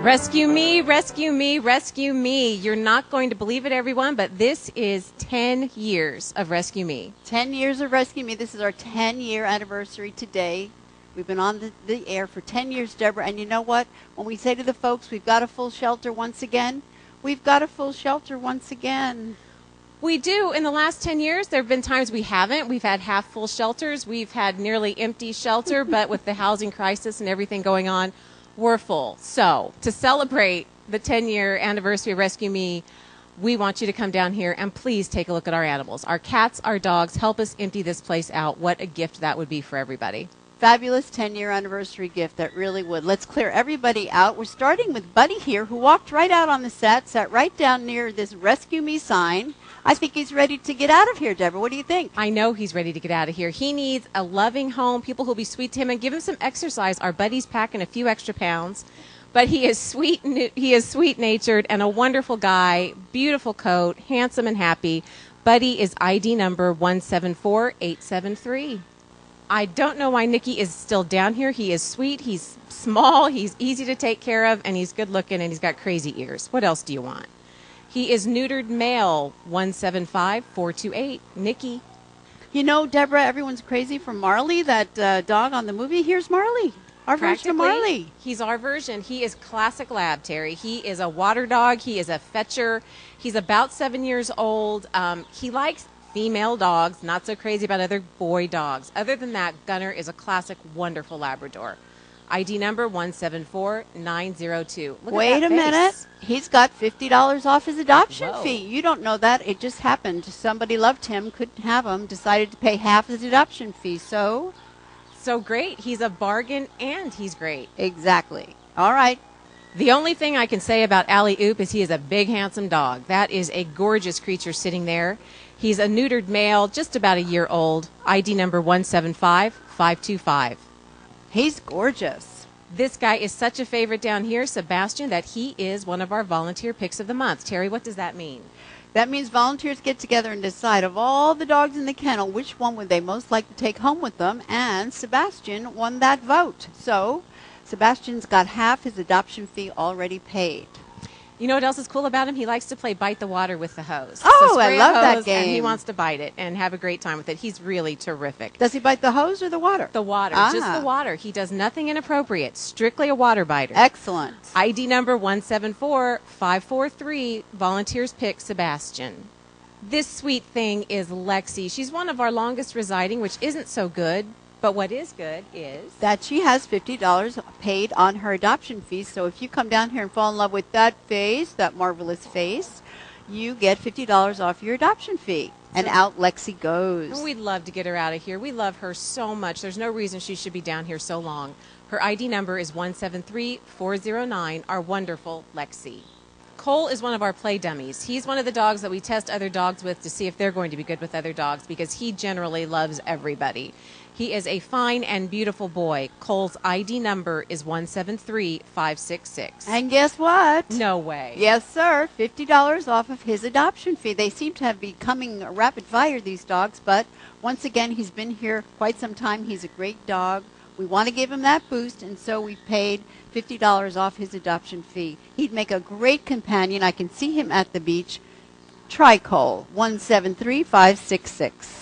Rescue me, rescue me, rescue me. You're not going to believe it, everyone, but this is 10 years of Rescue Me. 10 years of Rescue Me. This is our 10-year anniversary today. We've been on the air for 10 years, Deborah, and you know what? When we say to the folks, we've got a full shelter once again, we've got a full shelter once again. We do. In the last 10 years, there have been times we haven't. We've had half-full shelters. We've had nearly empty shelter, but with the housing crisis and everything going on, we're full. So to celebrate the 10-year anniversary of Rescue Me, we want you to come down here and please take a look at our animals. Our cats, our dogs, help us empty this place out. What a gift that would be for everybody. Fabulous 10-year anniversary gift, that really would. Let's clear everybody out. We're starting with Buddy here, who walked right out on the set, sat right down near this Rescue Me sign. I think he's ready to get out of here, Deborah. What do you think? I know he's ready to get out of here. He needs a loving home, people who'll be sweet to him, and give him some exercise. Our Buddy's packing a few extra pounds, but he is sweet. He is sweet-natured and a wonderful guy. Beautiful coat, handsome and happy. Buddy is ID number 174873. I don't know why Nikki is still down here. He is sweet. He's small. He's easy to take care of, and he's good-looking, and he's got crazy ears. What else do you want? He is neutered male, 175428. Nikki. You know, Deborah, everyone's crazy for Marley, that dog on the movie. Here's Marley, our version of Marley. He's our version. He is classic lab, Terry. He is a water dog. He is a fetcher. He's about 7 years old. He likes female dogs, not so crazy about other boy dogs. Other than that, Gunner is a classic, wonderful Labrador. ID number 174902. Wait a minute. He's got $50 off his adoption fee. You don't know that. It just happened. Somebody loved him, couldn't have him, decided to pay half his adoption fee. So great. He's a bargain, and he's great. Exactly. All right. The only thing I can say about Alley Oop is he is a big, handsome dog. That is a gorgeous creature sitting there. He's a neutered male, just about a year old. ID number 175525. He's gorgeous. This guy is such a favorite down here, Sebastian, that he is one of our volunteer picks of the month. Terry, what does that mean? That means volunteers get together and decide of all the dogs in the kennel, which one would they most like to take home with them, and Sebastian won that vote. So Sebastian's got half his adoption fee already paid. You know what else is cool about him? He likes to play bite the water with the hose. Oh, I love that game. And he wants to bite it and have a great time with it. He's really terrific. Does he bite the hose or the water? The water, just the water. He does nothing inappropriate. Strictly a water biter. Excellent. ID number 174543. Volunteers pick Sebastian. This sweet thing is Lexi. She's one of our longest residing, which isn't so good. But what is good is that she has $50 paid on her adoption fee. So if you come down here and fall in love with that face, that marvelous face, you get $50 off your adoption fee. And out Lexi goes. We'd love to get her out of here. We love her so much. There's no reason she should be down here so long. Her ID number is 173409, our wonderful Lexi. Cole is one of our play dummies. He's one of the dogs that we test other dogs with to see if they're going to be good with other dogs because he generally loves everybody. He is a fine and beautiful boy. Cole's ID number is 173566. And guess what? No way. Yes, sir. $50 off of his adoption fee. They seem to have becoming rapid fire, these dogs, but once again, he's been here quite some time. He's a great dog. We want to give him that boost, and so we paid $50 off his adoption fee. He'd make a great companion. I can see him at the beach. Try Cole, 173566.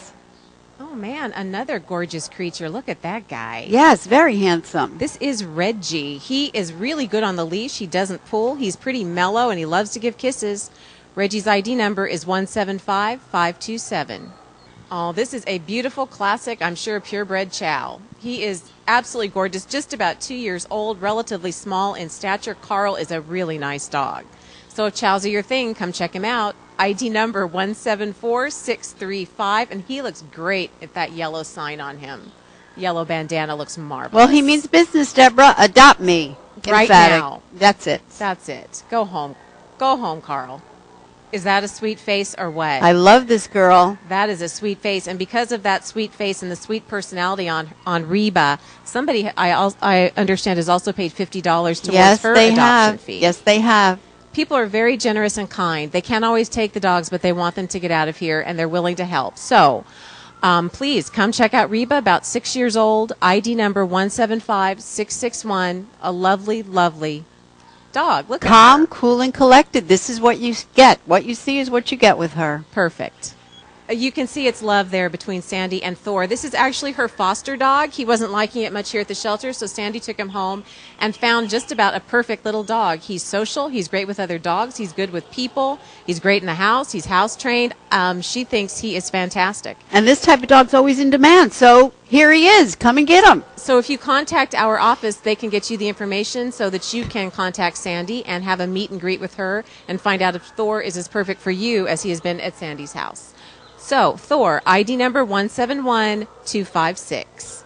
Oh, man, another gorgeous creature. Look at that guy. Yes, very handsome. This is Reggie. He is really good on the leash. He doesn't pull. He's pretty mellow, and he loves to give kisses. Reggie's ID number is 175527. Oh, this is a beautiful, classic, I'm sure, purebred chow. He is absolutely gorgeous, just about 2 years old, relatively small in stature. Carl is a really nice dog. So if chows are your thing, come check him out. ID number 174635, and he looks great with that yellow sign on him. Yellow bandana looks marvelous. Well, he means business, Deborah. Adopt me. Right now. That's it. That's it. Go home. Go home, Carl. Is that a sweet face or what? I love this girl. That is a sweet face. And because of that sweet face and the sweet personality on Reba, somebody I understand has also paid $50 towards her adoption fee. Yes, they have. People are very generous and kind. They can't always take the dogs, but they want them to get out of here, and they're willing to help. So please come check out Reba, about 6 years old, ID number 175661, a lovely, lovely dog. Look at Calm, her. cool, and collected. This is what you get. What you see is what you get with her. Perfect. You can see it's love there between Sandy and Thor. This is actually her foster dog. He wasn't liking it much here at the shelter, so Sandy took him home and found just about a perfect little dog. He's social. He's great with other dogs. He's good with people. He's great in the house. He's house trained. She thinks he is fantastic. And this type of dog's always in demand, so here he is. Come and get him. So if you contact our office, they can get you the information so that you can contact Sandy and have a meet and greet with her and find out if Thor is as perfect for you as he has been at Sandy's house. So, Thor, ID number 171256.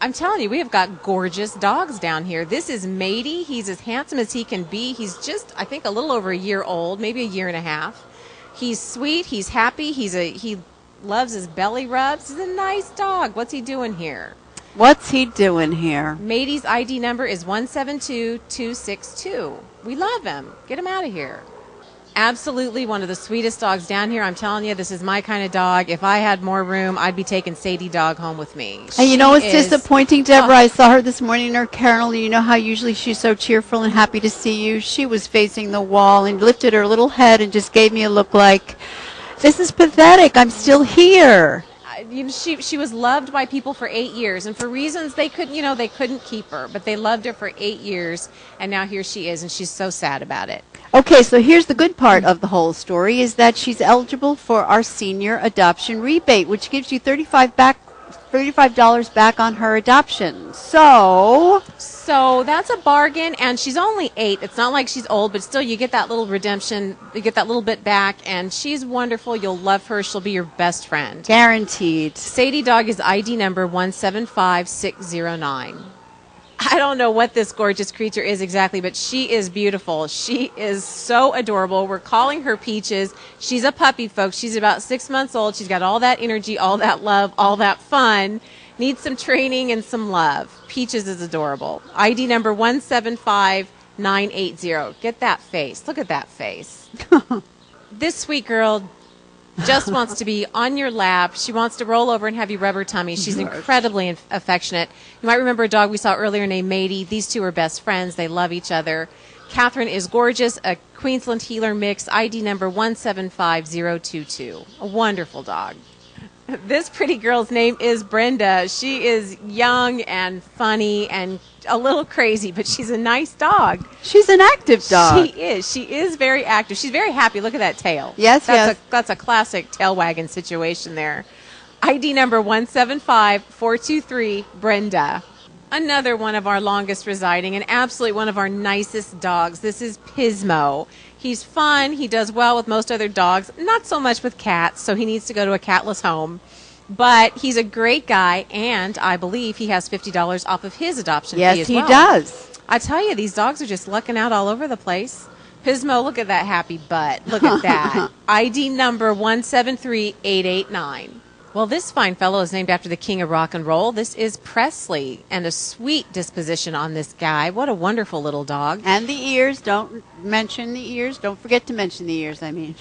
I'm telling you, we have got gorgeous dogs down here. This is Matey. He's as handsome as he can be. He's just, I think, a little over a year old, maybe a year and a half. He's sweet. He's happy. He loves his belly rubs. He's a nice dog. What's he doing here? What's he doing here? Matey's ID number is 172262. We love him. Get him out of here. Absolutely one of the sweetest dogs down here. I'm telling you, this is my kind of dog. If I had more room, I'd be taking Sadie Dog home with me. And you know what's disappointing, Deborah? I saw her this morning in her kennel. You know how usually she's so cheerful and happy to see you? She was facing the wall and lifted her little head and just gave me a look like, this is pathetic. I'm still here. She was loved by people for 8 years, and for reasons they couldn't keep her, but they loved her for 8 years, and now here she is, and she's so sad about it. Okay, so here's the good part of the whole story is that she's eligible for our senior adoption rebate, which gives you $35 back on her adoption. So that's a bargain, and she's only 8. It's not like she's old, but still you get that little redemption. You get that little bit back, and she's wonderful. You'll love her. She'll be your best friend. Guaranteed. Sadie Dog is ID number 175609. I don't know what this gorgeous creature is exactly, but she is beautiful. She is so adorable. We're calling her Peaches. She's a puppy, folks. She's about 6 months old. She's got all that energy, all that love, all that fun. Needs some training and some love. Peaches is adorable. ID number 175980. Get that face. Look at that face. This sweet girl just wants to be on your lap. She wants to roll over and have you rub her tummy. She's incredibly affectionate. You might remember a dog we saw earlier named Matey. These two are best friends. They love each other. Catherine is gorgeous, a Queensland Heeler mix, ID number 175022. A wonderful dog. This pretty girl's name is Brenda. She is young and funny and a little crazy, but she's a nice dog. She's an active dog. She is. She is very active. She's very happy. Look at that tail. Yes, That's a classic tail wagging situation there. ID number 175423, Brenda. Another one of our longest residing and absolutely one of our nicest dogs. This is Pismo. He's fun. He does well with most other dogs. Not so much with cats, so he needs to go to a catless home. But he's a great guy, and I believe he has $50 off of his adoption fee as well. Yes, he does. I tell you, these dogs are just lucking out all over the place. Pismo, look at that happy butt. Look at that. ID number 173889. Well, this fine fellow is named after the king of rock and roll. This is Presley, and a sweet disposition on this guy. What a wonderful little dog. And the ears. Don't mention the ears. Don't forget to mention the ears, I mean.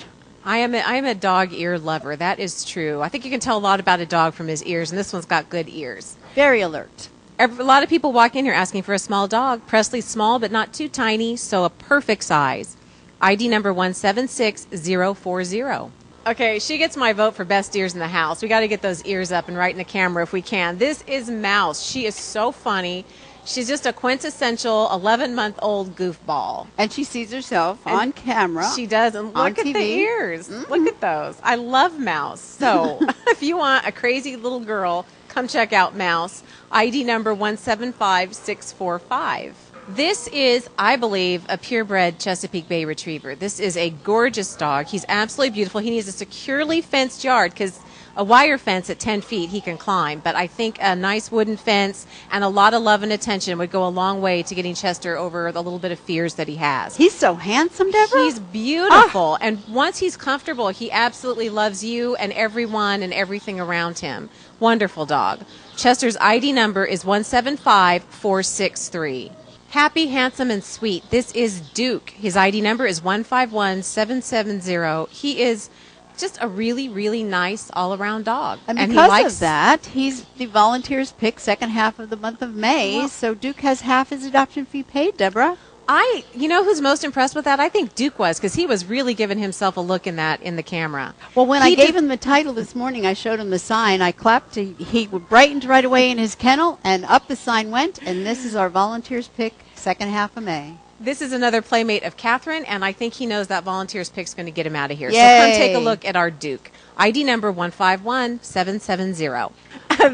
I am a dog ear lover. That is true. I think you can tell a lot about a dog from his ears, and this one's got good ears. Very alert. A lot of people walk in here asking for a small dog. Presley's small, but not too tiny, so a perfect size. ID number 176040. Okay, she gets my vote for best ears in the house. We got to get those ears up and right in the camera if we can. This is Mouse. She is so funny. She's just a quintessential 11-month-old goofball. And she sees herself on camera. She does. And look at the ears. Mm-hmm. Look at those. I love Mouse. So if you want a crazy little girl, come check out Mouse. ID number 175645. This is, I believe, a purebred Chesapeake Bay Retriever. This is a gorgeous dog. He's absolutely beautiful. He needs a securely fenced yard because a wire fence at 10 feet he can climb. But I think a nice wooden fence and a lot of love and attention would go a long way to getting Chester over the little bit of fears that he has. He's so handsome, Deborah. He's beautiful. And once he's comfortable, he absolutely loves you and everyone and everything around him. Wonderful dog. Chester's ID number is 175463. Happy, handsome, and sweet. This is Duke. His ID number is 151770. He is just a really, really nice all-around dog. And because of that, he's the volunteers pick second half of the month of May, so Duke has half his adoption fee paid, Deborah. You know who's most impressed with that? I think Duke was, because he was really giving himself a look in the camera. Well, when I gave him the title this morning, I showed him the sign. I clapped. He brightened right away in his kennel, and up the sign went. And this is our volunteers pick, second half of May. This is another playmate of Catherine, and I think he knows that volunteers pick's going to get him out of here. Yay. So come take a look at our Duke. ID number 151770.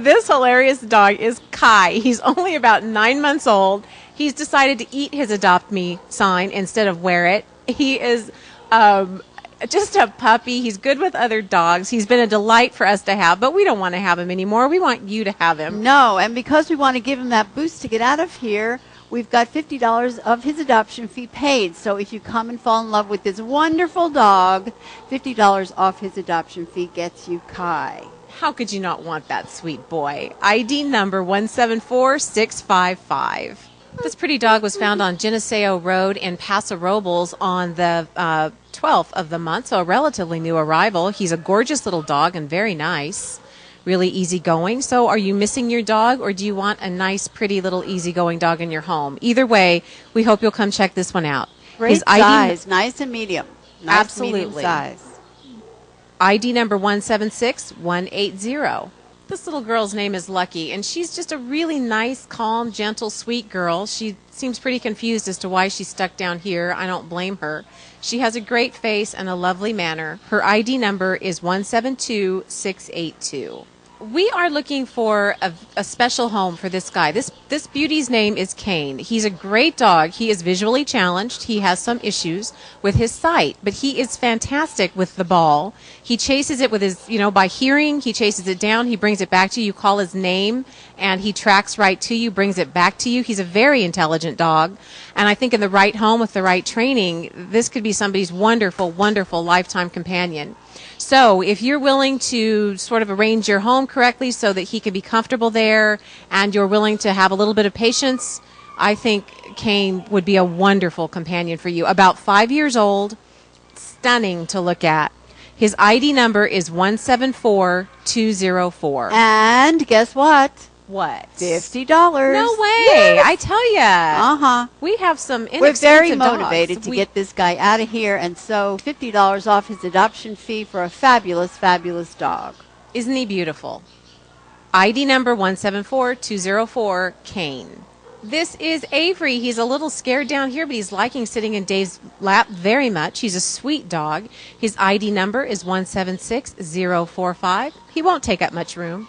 This hilarious dog is Kai. He's only about 9 months old. He's decided to eat his Adopt Me sign instead of wear it. He is just a puppy. He's good with other dogs. He's been a delight for us to have, but we don't want to have him anymore. We want you to have him. No, and because we want to give him that boost to get out of here, we've got $50 of his adoption fee paid. So if you come and fall in love with this wonderful dog, $50 off his adoption fee gets you Kai. How could you not want that sweet boy? ID number 174655. This pretty dog was found on Geneseo Road in Paso Robles on the 12th of the month, so a relatively new arrival. He's a gorgeous little dog and very nice, really easygoing. So are you missing your dog, or do you want a nice, pretty little easygoing dog in your home? Either way, we hope you'll come check this one out. Great size, nice and medium. Nice Absolutely. Medium size. ID number 176180. This little girl's name is Lucky, and she's just a really nice, calm, gentle, sweet girl. She seems pretty confused as to why she's stuck down here. I don't blame her. She has a great face and a lovely manner. Her ID number is 172682. We are looking for a special home for this guy. This beauty's name is Kane. He's a great dog. He is visually challenged. He has some issues with his sight, but he is fantastic with the ball. He chases it with his, by hearing. He chases it down. He brings it back to you. You call his name, and he tracks right to you, brings it back to you. He's a very intelligent dog, and I think in the right home with the right training, this could be somebody's wonderful, wonderful lifetime companion. So if you're willing to sort of arrange your home correctly so that he can be comfortable there, and you're willing to have a little bit of patience, I think Kane would be a wonderful companion for you. About 5 years old, stunning to look at. His ID number is 174204. And guess what? What? $50. No way. Yes. I tell ya. Uh-huh. We have some inexpensive We're very dogs. motivated to get this guy out of here, and so $50 off his adoption fee for a fabulous, fabulous dog. Isn't he beautiful? ID number 174204, Kane. This is Avery. He's a little scared down here, but he's liking sitting in Dave's lap very much. He's a sweet dog. His ID number is 176045. He won't take up much room.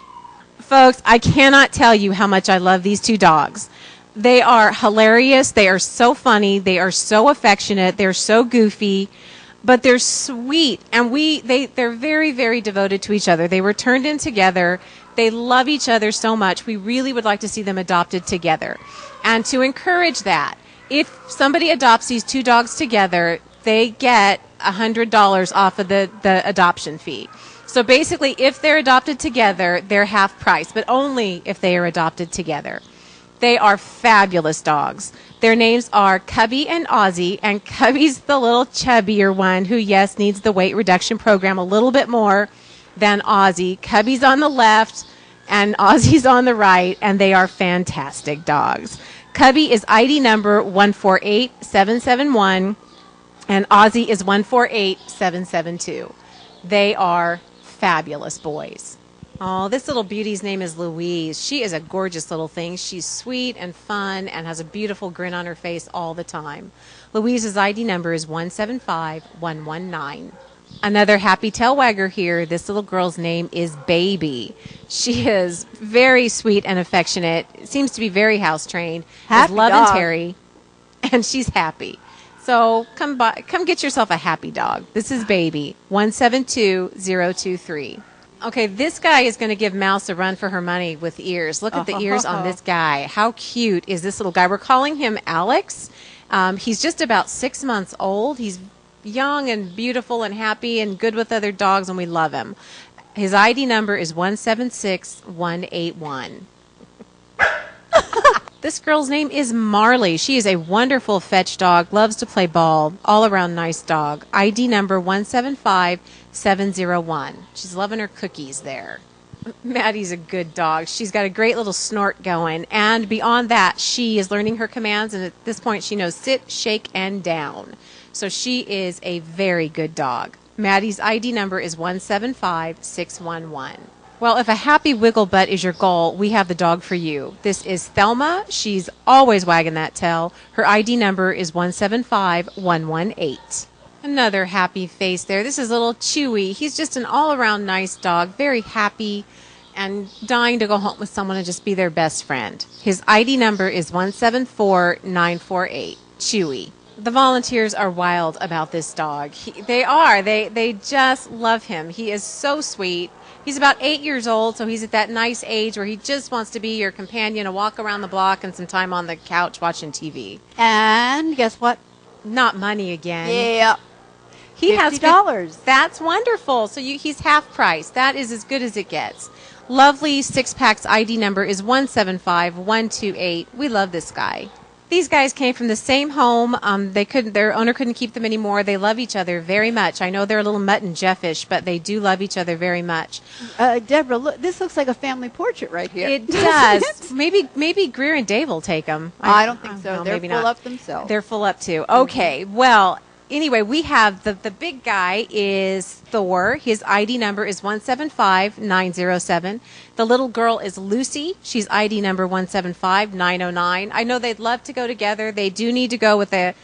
Folks, I cannot tell you how much I love these two dogs. They are hilarious. They are so funny. They are so affectionate. They're so goofy, but they're sweet. And they're very, very devoted to each other. They were turned in together. They love each other so much. We really would like to see them adopted together. And to encourage that, if somebody adopts these two dogs together, they get $100 off of the adoption fee. So basically, if they're adopted together, they're half price, but only if they are adopted together. They are fabulous dogs. Their names are Cubby and Ozzy, and Cubby's the little chubbier one who, yes, needs the weight reduction program a little bit more than Ozzy. Cubby's on the left, and Ozzy's on the right, and they are fantastic dogs. Cubby is ID number 148771, and Ozzy is 148772. They are fabulous boys. Oh, this little beauty's name is Louise. She is a gorgeous little thing. She's sweet and fun and has a beautiful grin on her face all the time. Louise's ID number is 175119. Another happy tail wagger here. This little girl's name is Baby. She is very sweet and affectionate. Seems to be very house trained. Happy Love dog. and Terry, and she's happy. So come get yourself a happy dog. This is Baby, 172023. Okay, this guy is going to give Mouse a run for her money with ears. Look at the ears on this guy. How cute is this little guy? We're calling him Alex. He's just about 6 months old. He's young and beautiful and happy and good with other dogs, and we love him. His ID number is 176181. This girl's name is Marley. She is a wonderful fetch dog, loves to play ball, all-around nice dog. ID number 175701. She's loving her cookies there. Maddie's a good dog. She's got a great little snort going. And beyond that, she is learning her commands. And at this point, she knows sit, shake, and down. So she is a very good dog. Maddie's ID number is 175611. Well, if a happy wiggle butt is your goal, we have the dog for you. This is Thelma. She's always wagging that tail. Her ID number is 175118. Another happy face there. This is little Chewy. He's just an all-around nice dog, very happy and dying to go home with someone and just be their best friend. His ID number is 174948. Chewy. The volunteers are wild about this dog. They just love him. He is so sweet. He's about 8 years old, so he's at that nice age where he just wants to be your companion, a walk around the block, and some time on the couch watching TV. And guess what? Not money again. Yeah. He has $50. That's wonderful. So he's half price. That is as good as it gets. Lovely six-pack's ID number is 175128. We love this guy. These guys came from the same home. Their owner couldn't keep them anymore. They love each other very much. I know they're a little Mutt and Jeffish, but they do love each other very much. Deborah, look, this looks like a family portrait right here. It does. Maybe Greer and Dave will take them. I don't think so. No, They're maybe full not. up themselves. They're full up too. Okay. Well, anyway, we have the big guy is Thor. His ID number is 175907. The little girl is Lucy. She's ID number 175909. I know they'd love to go together. They do need to go to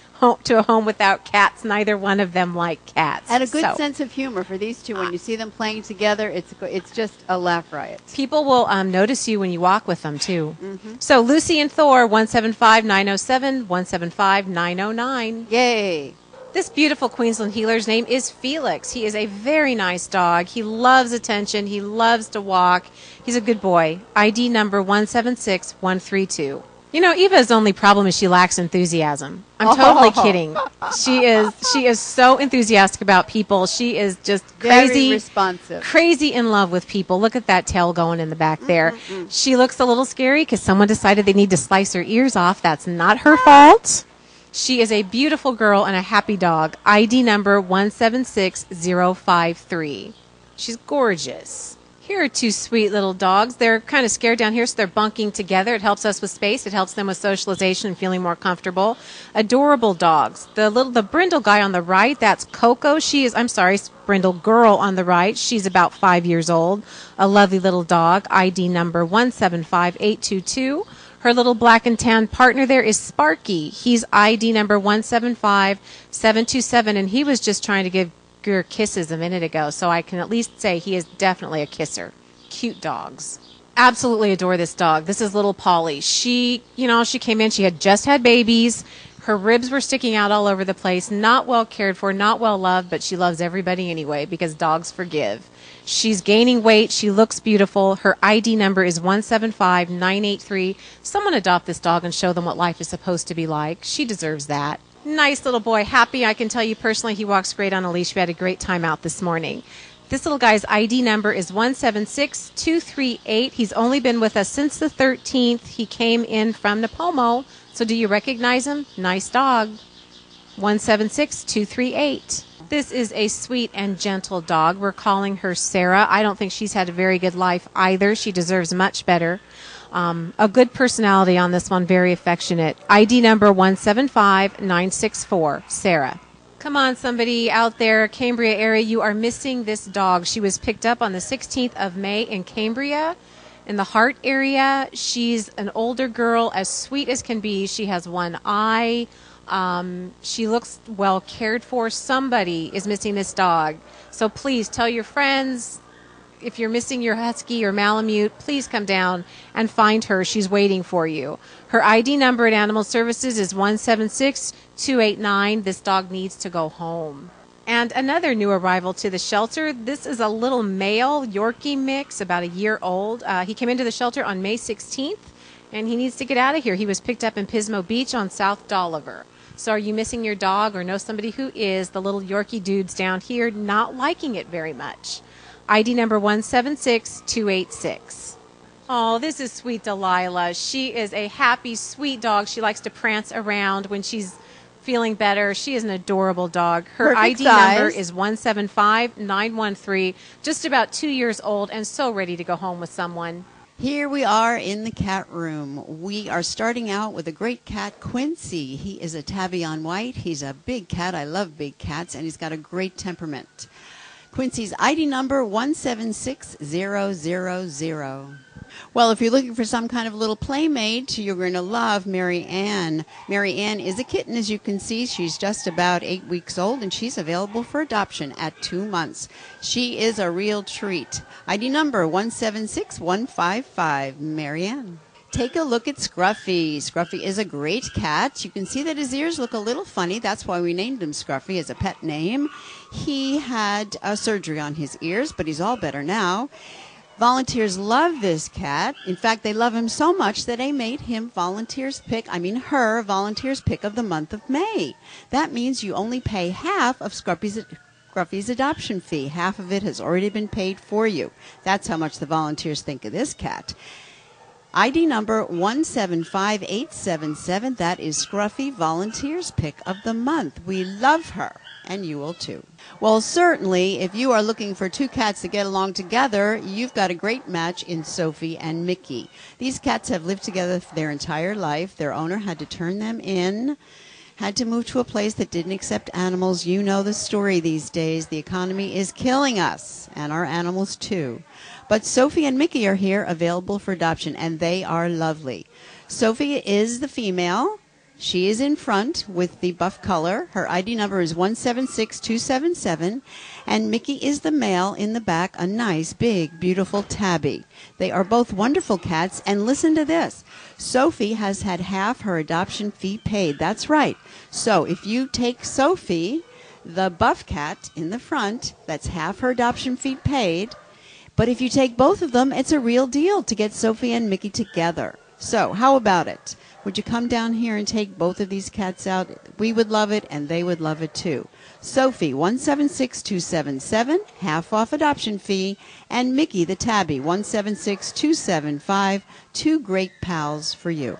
a home without cats. Neither one of them like cats. And a good sense of humor for these two. When you see them playing together, it's just a laugh riot. People will notice you when you walk with them, too. Mm-hmm. So Lucy and Thor, 175907, 175909. Yay. This beautiful Queensland healer's name is Felix. He is a very nice dog. He loves attention. He loves to walk. He's a good boy. ID number 176132. You know, Eva's only problem is she lacks enthusiasm. I'm totally kidding. She is so enthusiastic about people. She is just crazy, very responsive, crazy in love with people. Look at that tail going in the back there. Mm-hmm. She looks a little scary because someone decided they need to slice her ears off. That's not her fault. She is a beautiful girl and a happy dog. ID number 176053. She's gorgeous. Here are two sweet little dogs. They're kind of scared down here, so they're bunking together. It helps us with space. It helps them with socialization and feeling more comfortable. Adorable dogs. The brindle guy on the right, that's Coco. Brindle girl on the right. She's about 5 years old. A lovely little dog. ID number 175822. Her little black and tan partner there is Sparky. He's ID number 175727, and he was just trying to give Greer kisses a minute ago, so I can at least say he is definitely a kisser. Cute dogs. Absolutely adore this dog. This is little Polly. She came in, she had just had babies. Her ribs were sticking out all over the place. Not well cared for, not well loved, but she loves everybody anyway because dogs forgive. She's gaining weight. She looks beautiful. Her ID number is 175983. Someone adopt this dog and show them what life is supposed to be like. She deserves that. Nice little boy. Happy. I can tell you personally he walks great on a leash. We had a great time out this morning. This little guy's ID number is 176238. He's only been with us since the 13th. He came in from Napomo. So do you recognize him? Nice dog. 176238. This is a sweet and gentle dog. We're calling her Sarah. I don't think she's had a very good life either. She deserves much better. A good personality on this one, very affectionate. ID number 175964, Sarah. Come on, somebody out there, Cambria area, you are missing this dog. She was picked up on the 16th of May in Cambria, in the Hart area. She's an older girl, as sweet as can be. She has one eye. She looks well cared for. Somebody is missing this dog. So please tell your friends, if you're missing your husky or Malamute, please come down and find her. She's waiting for you. Her ID number at Animal Services is 176289. This dog needs to go home. And another new arrival to the shelter. This is a little male Yorkie mix, about a year old. He came into the shelter on May 16th, and he needs to get out of here. He was picked up in Pismo Beach on South Dolliver. So are you missing your dog or know somebody who is? The little Yorkie dude's down here not liking it very much. ID number 176286. Oh, this is sweet Delilah. She is a happy, sweet dog. She likes to prance around when she's feeling better. She is an adorable dog. Her Perfect ID number size. is 175913, just about 2 years old and so ready to go home with someone. Here we are in the cat room. We are starting out with a great cat, Quincy. He is a Tabby-on White. He's a big cat. I love big cats, and he's got a great temperament. Quincy's ID number 176000. Well, if you're looking for some kind of little playmate, you're going to love Mary Ann. Mary Ann is a kitten, as you can see. She's just about 8 weeks old, and she's available for adoption at 2 months. She is a real treat. ID number 176155, Mary Ann. Take a look at Scruffy. Scruffy is a great cat. You can see that his ears look a little funny. That's why we named him Scruffy as a pet name. He had a surgery on his ears, but he's all better now. Volunteers love this cat. In fact, they love him so much that they made him her volunteer's pick of the month of May. That means you only pay half of Scruffy's adoption fee. Half of it has already been paid for you. That's how much the volunteers think of this cat. ID number 175877. That is Scruffy, Volunteer's Pick of the Month. We love her, and you will too. Well, certainly, if you are looking for two cats to get along together, you've got a great match in Sophie and Mickey. These cats have lived together for their entire life. Their owner had to turn them in, had to move to a place that didn't accept animals. You know the story these days. The economy is killing us, and our animals too. But Sophie and Mickey are here, available for adoption, and they are lovely. Sophie is the female. She is in front with the buff color. Her ID number is 176277, and Mickey is the male in the back, a nice, big, beautiful tabby. They are both wonderful cats, and listen to this. Sophie has had half her adoption fee paid. That's right. So if you take Sophie, the buff cat in the front, that's half her adoption fee paid. But if you take both of them, it's a real deal to get Sophie and Mickey together. So how about it? Would you come down here and take both of these cats out? We would love it, and they would love it too. Sophie, 176277, half off adoption fee, and Mickey the tabby, 176275, two great pals for you.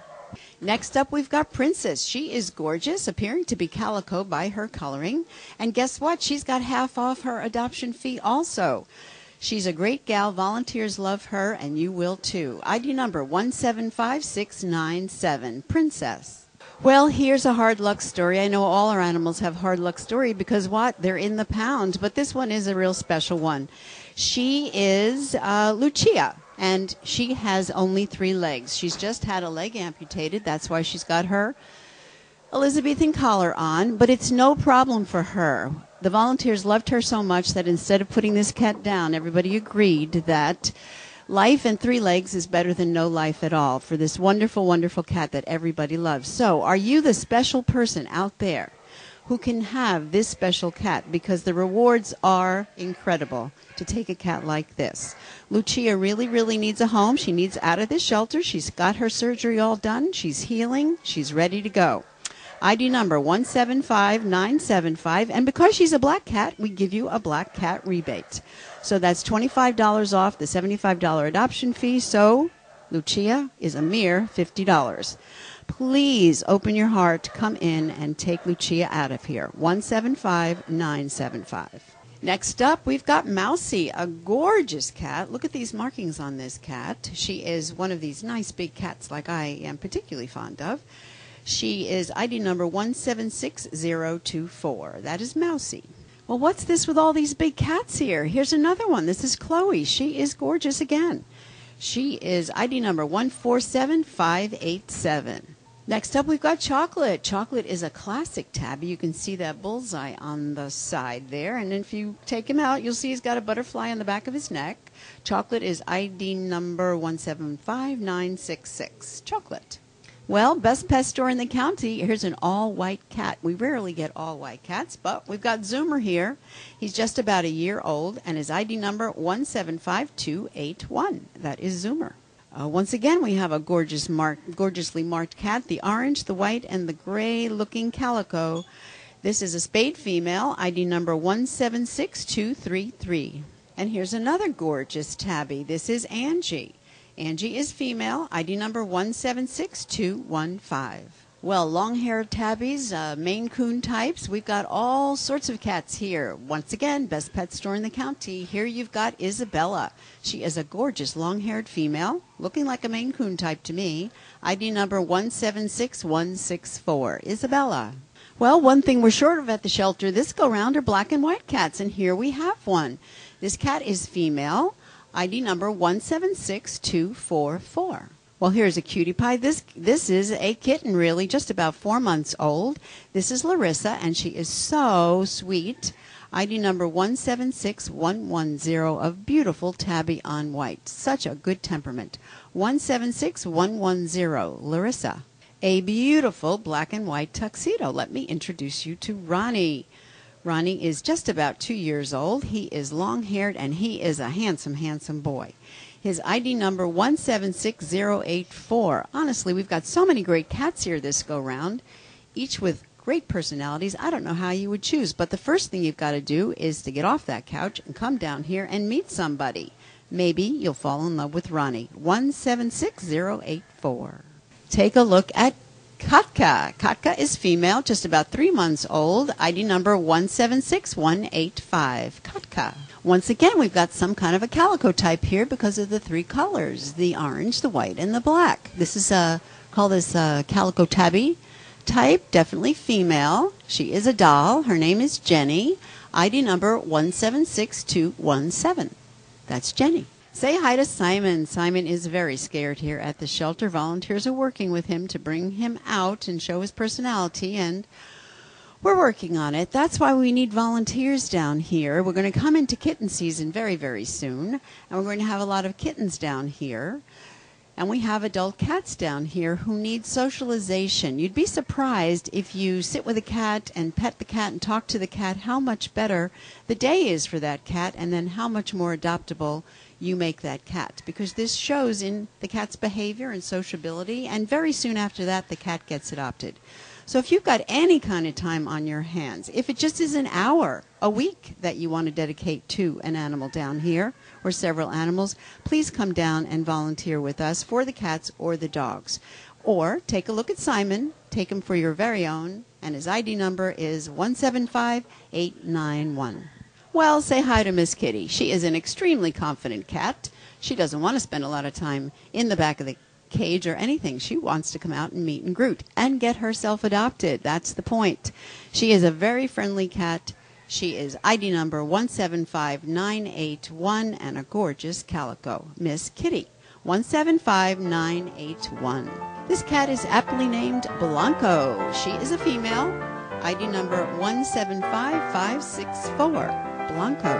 Next up, we've got Princess. She is gorgeous, appearing to be calico by her coloring. And guess what? She's got half off her adoption fee also. She's a great gal. Volunteers love her, and you will too. ID number 175697, Princess. Well, here's a hard luck story. I know all our animals have hard luck story because what? They're in the pound, but this one is a real special one. She is Lucia, and she has only 3 legs. She's just had a leg amputated. That's why she's got her Elizabethan collar on, but it's no problem for her. The volunteers loved her so much that instead of putting this cat down, everybody agreed that life in 3 legs is better than no life at all for this wonderful, wonderful cat that everybody loves. So are you the special person out there who can have this special cat? Because the rewards are incredible to take a cat like this. Lucia really, really needs a home. She needs out of this shelter. She's got her surgery all done. She's healing. She's ready to go. ID number 175975, and because she's a black cat, we give you a black cat rebate. So that's $25 off the $75 adoption fee, so Lucia is a mere $50. Please open your heart, come in, and take Lucia out of here. 175975. Next up, we've got Mousie, a gorgeous cat. Look at these markings on this cat. She is one of these nice big cats like I am particularly fond of. She is ID number 176024. That is Mousie. Well, what's this with all these big cats here? Here's another one. This is Chloe. She is gorgeous again. She is ID number 147587. Next up, we've got Chocolate. Chocolate is a classic tabby. You can see that bullseye on the side there. And if you take him out, you'll see he's got a butterfly on the back of his neck. Chocolate is ID number 175966. Chocolate. Well, best pet store in the county. Here's an all-white cat. We rarely get all-white cats, but we've got Zoomer here. He's just about a year old, and his ID number 175281. That is Zoomer. Once again, we have a gorgeously marked cat, the orange, the white, and the gray-looking calico. This is a spayed female, ID number 176233. And here's another gorgeous tabby. This is Angie. Angie is female, ID number 176215. Well, long-haired tabbies, Maine Coon types, we've got all sorts of cats here. Once again, best pet store in the county. Here you've got Isabella. She is a gorgeous long-haired female, looking like a Maine Coon type to me. ID number 176164. Isabella. Well, one thing we're short of at the shelter this go-round are black and white cats, and here we have one. This cat is female. ID number 176244. Well, here's a cutie pie. This is a kitten, really, just about 4 months old. This is Larissa, and she is so sweet. ID number 176110 of beautiful tabby on white. Such a good temperament. 176110, Larissa. A beautiful black and white tuxedo. Let me introduce you to Ronnie. Ronnie is just about 2 years old. He is long-haired, and he is a handsome, handsome boy. His ID number 176084. Honestly, we've got so many great cats here this go-round, each with great personalities. I don't know how you would choose, but the first thing you've got to do is to get off that couch and come down here and meet somebody. Maybe you'll fall in love with Ronnie. 176084. Take a look at Katka. Katka is female, just about 3 months old. ID number 176185. Katka. Once again, we've got some kind of a calico type here because of the 3 colors, the orange, the white, and the black. This is call this calico tabby type, definitely female. She is a doll. Her name is Jenny. ID number 176217. That's Jenny. Say hi to Simon. Simon is very scared here at the shelter. Volunteers are working with him to bring him out and show his personality, and we're working on it. That's why we need volunteers down here. We're going to come into kitten season very, very soon, and we're going to have a lot of kittens down here. And we have adult cats down here who need socialization. You'd be surprised if you sit with a cat and pet the cat and talk to the cat how much better the day is for that cat, and then how much more adoptable you make that cat, because this shows in the cat's behavior and sociability, and very soon after that the cat gets adopted. So if you've got any kind of time on your hands, if it just is an hour a week that you want to dedicate to an animal down here, or several animals, please come down and volunteer with us for the cats or the dogs. Or take a look at Simon, take him for your very own, and his ID number is 175891. Well, say hi to Miss Kitty. She is an extremely confident cat. She doesn't want to spend a lot of time in the back of the cage or anything. She wants to come out and meet and greet and get herself adopted. That's the point. She is a very friendly cat. She is ID number 175981 and a gorgeous calico. Miss Kitty. 175981. This cat is aptly named Blanco. She is a female. ID number 175564. Blanco.